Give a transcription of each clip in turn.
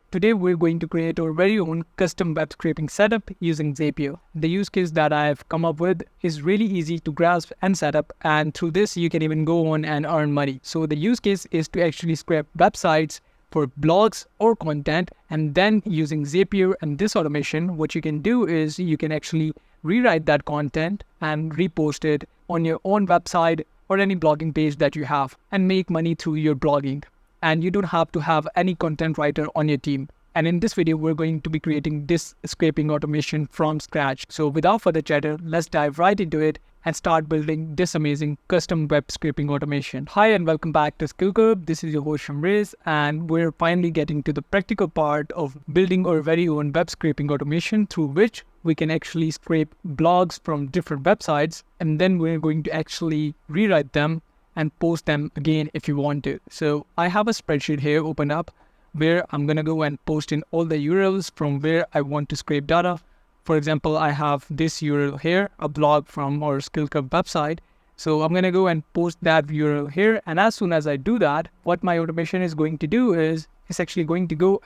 Today we're going to create our very own custom web scraping setup using Zapier. The use case that I've come up with is really easy to grasp and set up, and through this you can even go on and earn money. So the use case is to actually scrape websites for blogs or content, and then using Zapier and this automation, what you can do is you can actually rewrite that content and repost it on your own website or any blogging page that you have and make money through your blogging. And you don't have to have any content writer on your team. And in this video, we're going to be creating this scraping automation from scratch. So without further chatter, let's dive right into it and start building this amazing custom web scraping automation. Hi and welcome back to Skill Curve. This is your host Shamriz, and we're finally getting to the practical part of building our very own web scraping automation through which we can actually scrape blogs from different websites, and then we're going to actually rewrite them and post them again if you want to. So I have a spreadsheet here open up where I'm going to go and post in all the URLs from where I want to scrape data. For example, I have this URL here, a blog from our Skill Curve website. So I'm going to go and post that URL here. And as soon as I do that, what my automation is going to do is it's actually going to go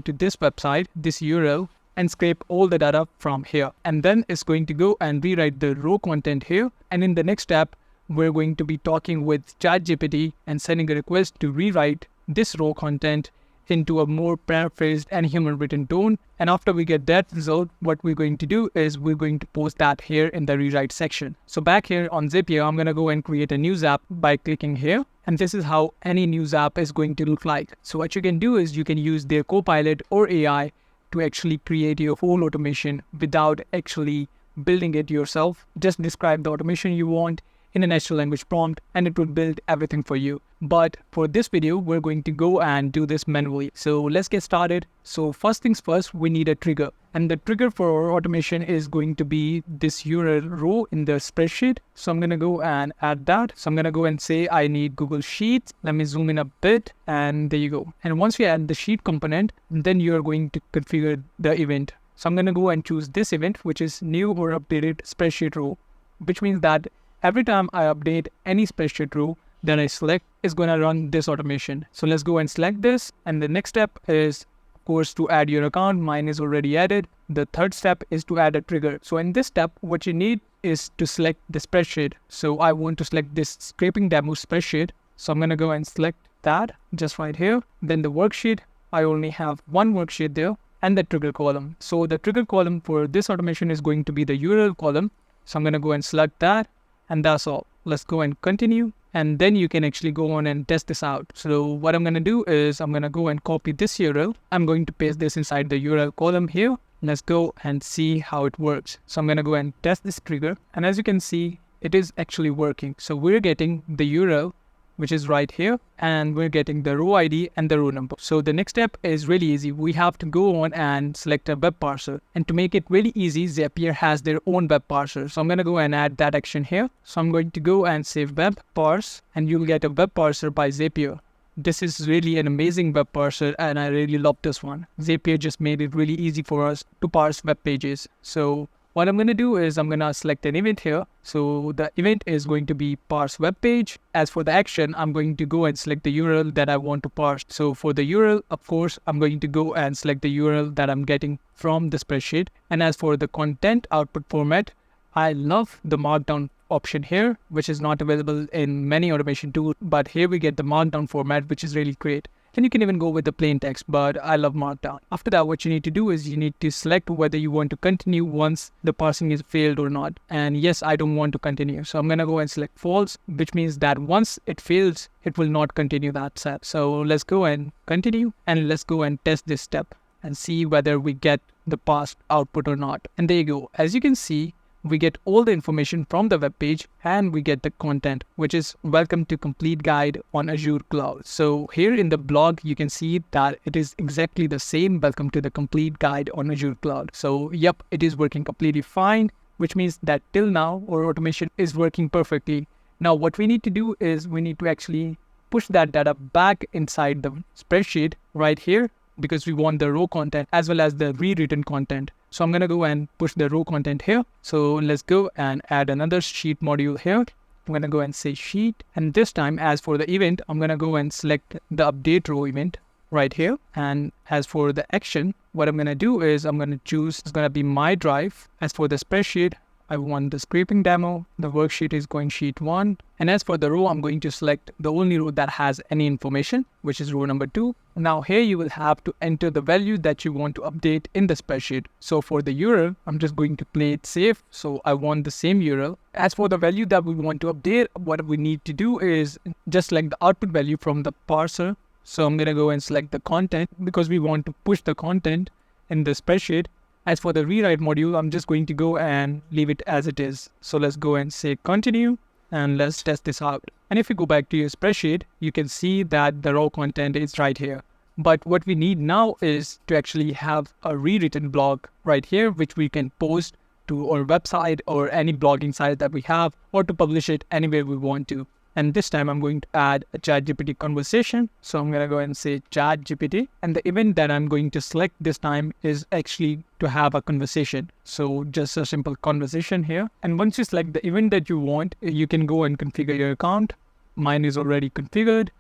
to this website, this URL, and scrape all the data from here. And then it's going to go and rewrite the raw content here. And in the next step, we're going to be talking with ChatGPT and sending a request to rewrite this raw content into a more paraphrased and human written tone. And after we get that result, what we're going to do is we're going to post that here in the rewrite section. So back here on Zapier, I'm going to go and create a news app by clicking here. And this is how any news app is going to look like. So what you can do is you can use their Copilot or AI to actually create your whole automation without actually building it yourself. Just describe the automation you want in a natural language prompt and it will build everything for you. But for this video, we're going to go and do this manually. So let's get started. So first things first, we need a trigger. And the trigger for our automation is going to be this URL row in the spreadsheet. So I'm going to go and add that. So I'm going to go and say I need Google Sheets. Let me zoom in a bit and there you go. And once you add the sheet component, then you're going to configure the event. So I'm going to go and choose this event, which is new or updated spreadsheet row, which means that every time I update any spreadsheet row that I select is going to run this automation. So let's go and select this. And the next step is, of course, to add your account. Mine is already added. The third step is to add a trigger. So in this step, what you need is to select the spreadsheet. So I want to select this scraping demo spreadsheet. So I'm going to go and select that just right here. Then the worksheet, I only have one worksheet there, and the trigger column. So the trigger column for this automation is going to be the URL column. So I'm going to go and select that. And that's all. Let's go and continue. And then you can actually go on and test this out. So what I'm going to do is I'm going to go and copy this URL. I'm going to paste this inside the URL column here. Let's go and see how it works. So I'm going to go and test this trigger. And as you can see, it is actually working. So we're getting the URL, which is right here, and we're getting the row ID and the row number. So the next step is really easy. We have to go on and select a web parser. And to make it really easy, Zapier has their own web parser. So I'm going to go and add that action here. So I'm going to go and say web parse, and you'll get a web parser by Zapier. This is really an amazing web parser, and I really love this one. Zapier just made it really easy for us to parse web pages. So what I'm going to do is I'm going to select an event here. So the event is going to be Parse Web Page. As for the action, I'm going to go and select the URL that I want to parse. So for the URL, of course, I'm going to go and select the URL that I'm getting from the spreadsheet. And as for the content output format, I love the markdown option here, which is not available in many automation tools. But here we get the markdown format, which is really great. And you can even go with the plain text, but I love Markdown. After that, what you need to do is you need to select whether you want to continue once the parsing is failed or not. And yes, I don't want to continue. So I'm going to go and select false, which means that once it fails, it will not continue that set. So let's go and continue, and let's go and test this step and see whether we get the parsed output or not. And there you go. As you can see, we get all the information from the web page, and we get the content, which is welcome to complete guide on Azure Cloud. So here in the blog, you can see that it is exactly the same welcome to the complete guide on Azure Cloud. So yep, it is working completely fine, which means that till now our automation is working perfectly. Now what we need to do is we need to actually push that data back inside the spreadsheet right here, because we want the raw content as well as the rewritten content. So I'm going to go and push the raw content here. So let's go and add another sheet module here. I'm going to go and say sheet. And this time, as for the event, I'm going to go and select the update row event right here. And as for the action, what I'm going to do is I'm going to choose, it's going to be my drive. As for the spreadsheet, I want the scraping demo. The worksheet is going sheet 1. And as for the row, I'm going to select the only row that has any information, which is row number 2. Now here you will have to enter the value that you want to update in the spreadsheet. So for the URL, I'm just going to play it safe. So I want the same URL. As for the value that we want to update, what we need to do is just select the output value from the parser. So I'm going to go and select the content because we want to push the content in the spreadsheet. As for the rewrite module, I'm just going to go and leave it as it is. So let's go and say continue and let's test this out. And if you go back to your spreadsheet, you can see that the raw content is right here. But what we need now is to actually have a rewritten blog right here, which we can post to our website or any blogging site that we have, or to publish it anywhere we want to. And this time I'm going to add a ChatGPT conversation. So I'm going to go and say ChatGPT. And the event that I'm going to select this time is actually to have a conversation. So just a simple conversation here. And once you select the event that you want, you can go and configure your account. Mine is already configured.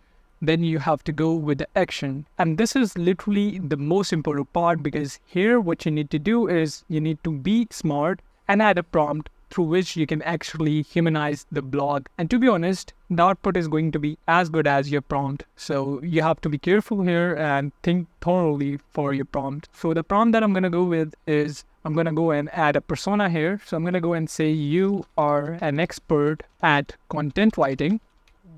Then you have to go with the action. And this is literally the most important part, because here what you need to do is you need to be smart and add a prompt through which you can actually humanize the blog. And to be honest, the output is going to be as good as your prompt. So you have to be careful here and think thoroughly for your prompt. So the prompt that I'm going to go with is, I'm going to go and add a persona here. So I'm going to go and say you are an expert at content writing,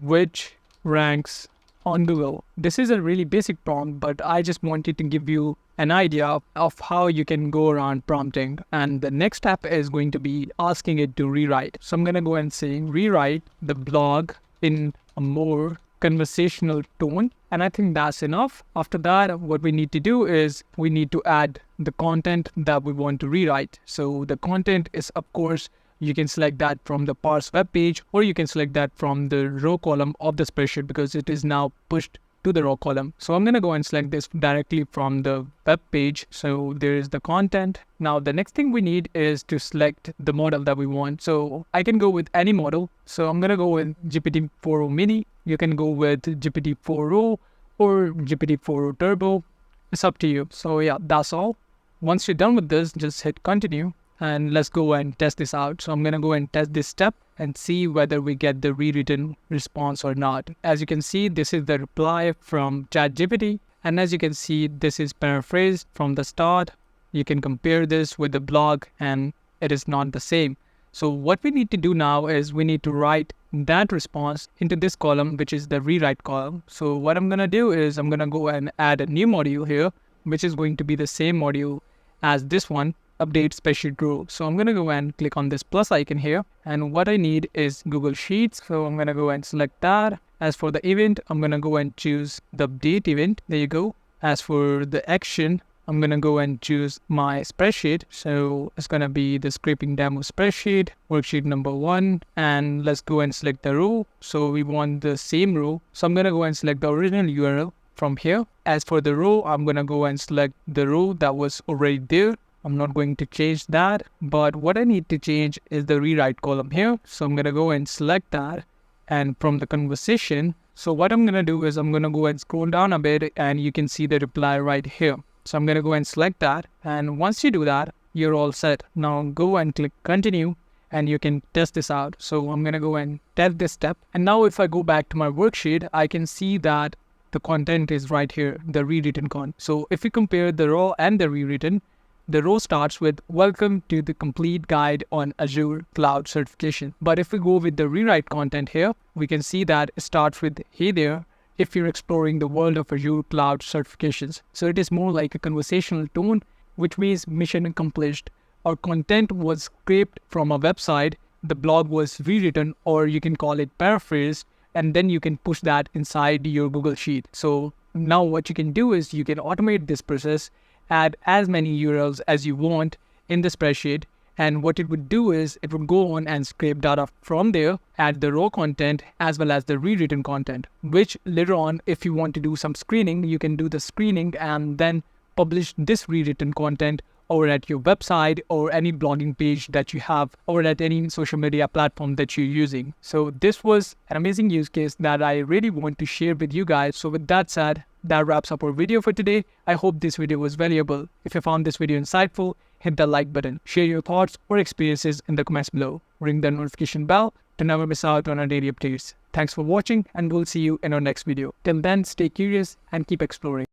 which ranks on Google. This is a really basic prompt, but I just wanted to give you an idea of how you can go around prompting. And the next step is going to be asking it to rewrite. So I'm going to go and say rewrite the blog in a more conversational tone. And I think that's enough. After that, what we need to do is we need to add the content that we want to rewrite. So the content is, of course, you can select that from the Parse Web Page, or you can select that from the row column of the spreadsheet, because it is now pushed to the row column. So I'm going to go and select this directly from the web page. So there is the content. Now the next thing we need is to select the model that we want. So I can go with any model. So I'm going to go with GPT-4o mini. You can go with GPT-4o or GPT-4o turbo. It's up to you. So yeah, that's all. Once you're done with this, just hit continue. And let's go and test this out. So I'm going to go and test this step and see whether we get the rewritten response or not. As you can see, this is the reply from ChatGPT. And as you can see, this is paraphrased from the start. You can compare this with the blog and it is not the same. So what we need to do now is we need to write that response into this column, which is the rewrite column. So what I'm going to do is I'm going to go and add a new module here, which is going to be the same module as this one, update spreadsheet row. So I'm going to go and click on this plus icon here. And what I need is Google Sheets. So I'm going to go and select that. As for the event, I'm going to go and choose the update event. There you go. As for the action, I'm going to go and choose my spreadsheet. So it's going to be the scraping demo spreadsheet, worksheet number 1. And let's go and select the row. So we want the same row. So I'm going to go and select the original URL from here. As for the row, I'm going to go and select the row that was already there. I'm not going to change that, but what I need to change is the rewrite column here. So I'm going to go and select that, and from the conversation. So what I'm going to do is I'm going to go and scroll down a bit and you can see the reply right here. So I'm going to go and select that. And once you do that, you're all set. Now go and click continue and you can test this out. So I'm going to go and test this step. And now if I go back to my worksheet, I can see that the content is right here, the rewritten content. So if you compare the raw and the rewritten, the row starts with welcome to the complete guide on Azure cloud certification. But if we go with the rewrite content here, we can see that it starts with hey there, if you're exploring the world of Azure cloud certifications. So it is more like a conversational tone, which means mission accomplished. Our content was scraped from a website, the blog was rewritten, or you can call it paraphrased, and then you can push that inside your Google Sheet. So now what you can do is you can automate this process, add as many URLs as you want in the spreadsheet. And what it would do is it would go on and scrape data from there, add the raw content as well as the rewritten content, which later on, if you want to do some screening, you can do the screening and then publish this rewritten content over at your website or any blogging page that you have or at any social media platform that you're using. So this was an amazing use case that I really want to share with you guys. So with that said, that wraps up our video for today. I hope this video was valuable. If you found this video insightful, hit the like button, share your thoughts or experiences in the comments below. Ring the notification bell to never miss out on our daily updates. Thanks for watching, and we'll see you in our next video. Till then, stay curious and keep exploring.